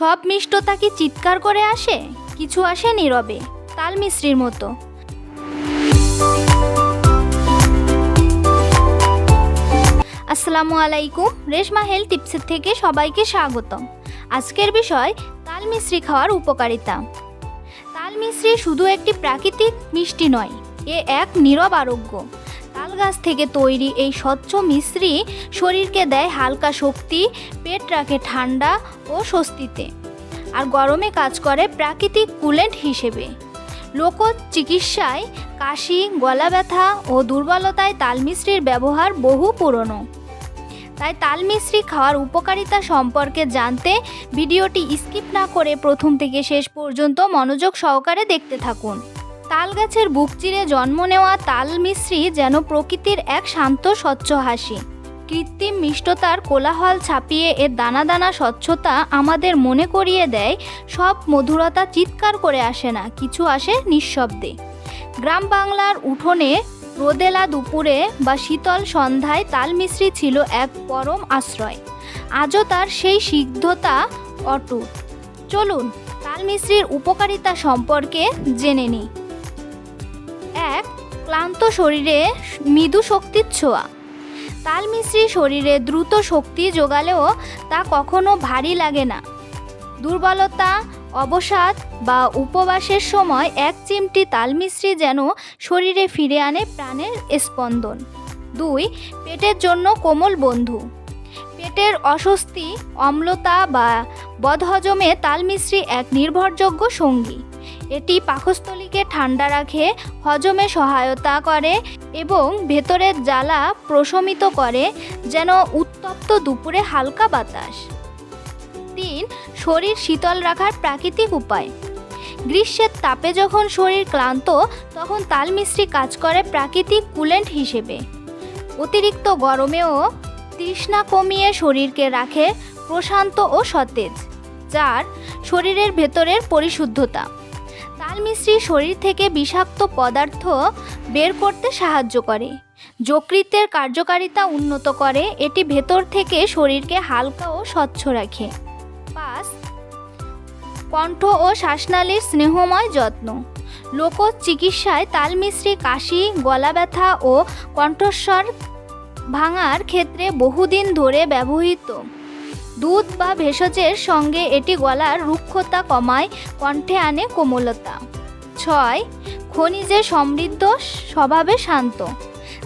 সব মিষ্টতা কি চিৎকার করে আসে? কিছু আসে নীরবে, তাল মিশ্রির মতো। আসসালামু আলাইকুম, রেশমা হেলথ টিপসের থেকে সবাইকে স্বাগতম। আজকের বিষয় তাল মিশ্রি খাওয়ার উপকারিতা। তাল মিশ্রি শুধু একটি প্রাকৃতিক মিষ্টি নয়, এ এক নীরব আরোগ্য। তাল গাছ থেকে তৈরি এই স্বচ্ছ মিশ্রি শরীরকে দেয় হালকা শক্তি, পেট রাখে ঠান্ডা ও স্বস্তিতে, আর গরমে কাজ করে প্রাকৃতিক কুলেন্ট হিসেবে। লোক চিকিৎসায় কাশি, গলা ব্যথা ও দুর্বলতায় তাল মিশ্রির ব্যবহার বহু পুরনো। তাই তাল মিশ্রি খাওয়ার উপকারিতা সম্পর্কে জানতে ভিডিওটি স্কিপ না করে প্রথম থেকে শেষ পর্যন্ত মনোযোগ সহকারে দেখতে থাকুন। তাল গাছের বুক চিরে জন্ম নেওয়া তাল মিশ্রি যেন প্রকৃতির এক শান্ত স্বচ্ছ হাসি। কৃত্রিম মিষ্টতার কোলাহল ছাপিয়ে এর দানা দানা স্বচ্ছতা আমাদের মনে করিয়ে দেয় সব মধুরতা চিৎকার করে আসে না, কিছু আসে নিঃশব্দে। গ্রাম বাংলার উঠোনে রোদেলা দুপুরে বা শীতল সন্ধ্যায় তাল মিশ্রি ছিল এক পরম আশ্রয়। আজও তার সেই সিদ্ধতা অটুট। চলুন তাল মিশ্রির উপকারিতা সম্পর্কে জেনে নিই। 1. ক্লান্ত শরীরে মৃদু শক্তির ছোঁয়া। তাল মিশ্রি শরীরে দ্রুত শক্তি যোগালেও তা কখনো ভারী লাগে না। দুর্বলতা, অবসাদ বা উপবাসের সময় এক চিমটি তাল মিশ্রি যেন শরীরে ফিরে আনে প্রাণের স্পন্দন। 2. পেটের জন্য কোমল বন্ধু। পেটের অস্বস্তি, অম্লতা বা বদহজমে তাল মিশ্রি এক নির্ভরযোগ্য সঙ্গী। এটি পাকস্থলীকে ঠান্ডা রাখে, হজমে সহায়তা করে এবং ভেতরের জ্বালা প্রশমিত করে যেন উত্তপ্ত দুপুরে হালকা বাতাস। 3. শরীর শীতল রাখার প্রাকৃতিক উপায়। গ্রীষ্মের তাপে যখন শরীর ক্লান্ত, তখন তাল মিশ্রি কাজ করে প্রাকৃতিক কুলেন্ট হিসেবে। অতিরিক্ত গরমেও তৃষ্ণা কমিয়ে শরীরকে রাখে প্রশান্ত ও সতেজ। 4. শরীরের ভেতরের পরিশুদ্ধতা। তাল মিশ্রি শরীর থেকে বিষাক্ত পদার্থ বের করতে সাহায্য করে, যকৃতের কার্যকারিতা উন্নত করে। এটি ভেতর থেকে শরীরকে হালকা ও স্বচ্ছ রাখে। 5. কণ্ঠ ও শ্বাসনালীর স্নেহময় যত্ন। লোক চিকিৎসায় তাল মিশ্রি কাশি, গলা ব্যথা ও কণ্ঠস্বর ভাঙার ক্ষেত্রে বহুদিন ধরে ব্যবহৃত। দুধ বা ভেষজের সঙ্গে এটি গলার রুক্ষতা কমায়, কণ্ঠে আনে কোমলতা। 6. খনিজে সমৃদ্ধ, স্বভাবে শান্ত।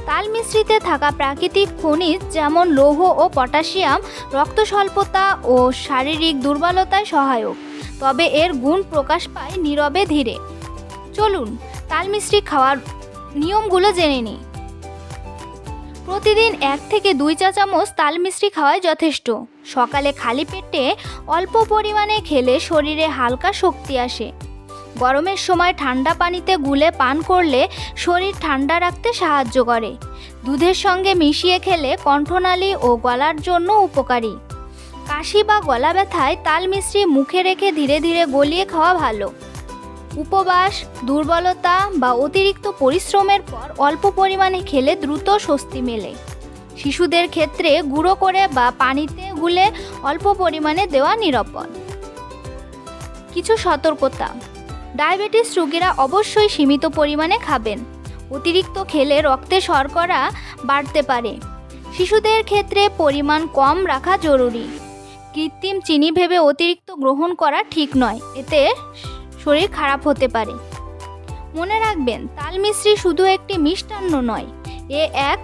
তাল মিশ্রিতে থাকা প্রাকৃতিক খনিজ যেমন লৌহ ও পটাশিয়াম রক্ত স্বল্পতা ও শারীরিক দুর্বলতায় সহায়ক, তবে এর গুণ প্রকাশ পায় নীরবে ধীরে। চলুন তাল মিশ্রি খাওয়ার নিয়মগুলো জেনে নিই। প্রতিদিন 1 থেকে 2 চা চামচ তাল মিশ্রি খাওয়াই যথেষ্ট। সকালে খালি পেটে অল্প পরিমাণে খেলে শরীরে হালকা শক্তি আসে। গরমের সময় ঠান্ডা পানিতে গুলে পান করলে শরীর ঠান্ডা রাখতে সাহায্য করে। দুধের সঙ্গে মিশিয়ে খেলে কণ্ঠনালী ও গলার জন্য উপকারী। কাশি বা গলা ব্যথায় তাল মিশ্রি মুখে রেখে ধীরে ধীরে গলিয়ে খাওয়া ভালো। উপবাস, দুর্বলতা বা অতিরিক্ত পরিশ্রমের পর অল্প পরিমাণে খেলে দ্রুত স্বস্তি মেলে। শিশুদের ক্ষেত্রে গুঁড়ো করে বা পানিতে গুলে অল্প পরিমাণে দেওয়া নিরাপদ। কিছু সতর্কতা। ডায়াবেটিস রোগীরা অবশ্যই সীমিত পরিমাণে খাবেন। অতিরিক্ত খেলে রক্তে শর্করা বাড়তে পারে। শিশুদের ক্ষেত্রে পরিমাণ কম রাখা জরুরি। কৃত্রিম চিনি ভেবে অতিরিক্ত গ্রহণ করা ঠিক নয়, এতে শরীর খারাপ হতে পারে। মনে রাখবেন, তাল মিশ্রি শুধু একটি মিষ্টান্ন নয়, এ এক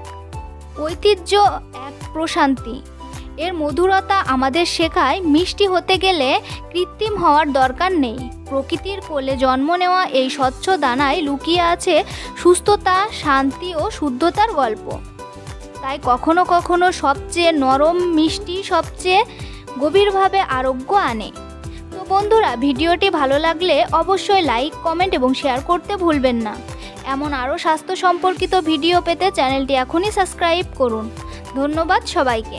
ঐতিহ্য, এক প্রশান্তি। এর মধুরতা আমাদের শেখায় মিষ্টি হতে গেলে কৃত্রিম হওয়ার দরকার নেই। প্রকৃতির কোলে জন্ম নেওয়া এই স্বচ্ছ দানায় লুকিয়ে আছে সুস্থতা, শান্তি ও শুদ্ধতার গল্প। তাই কখনো কখনো সবচেয়ে নরম মিষ্টি সবচেয়ে গভীরভাবে আরোগ্য আনে। তো বন্ধুরা, ভিডিওটি ভালো লাগলে অবশ্যই লাইক, কমেন্ট এবং শেয়ার করতে ভুলবেন না। এমন আরও স্বাস্থ্য সম্পর্কিত ভিডিও পেতে চ্যানেলটি এখনই সাবস্ক্রাইব করুন। ধন্যবাদ সবাইকে।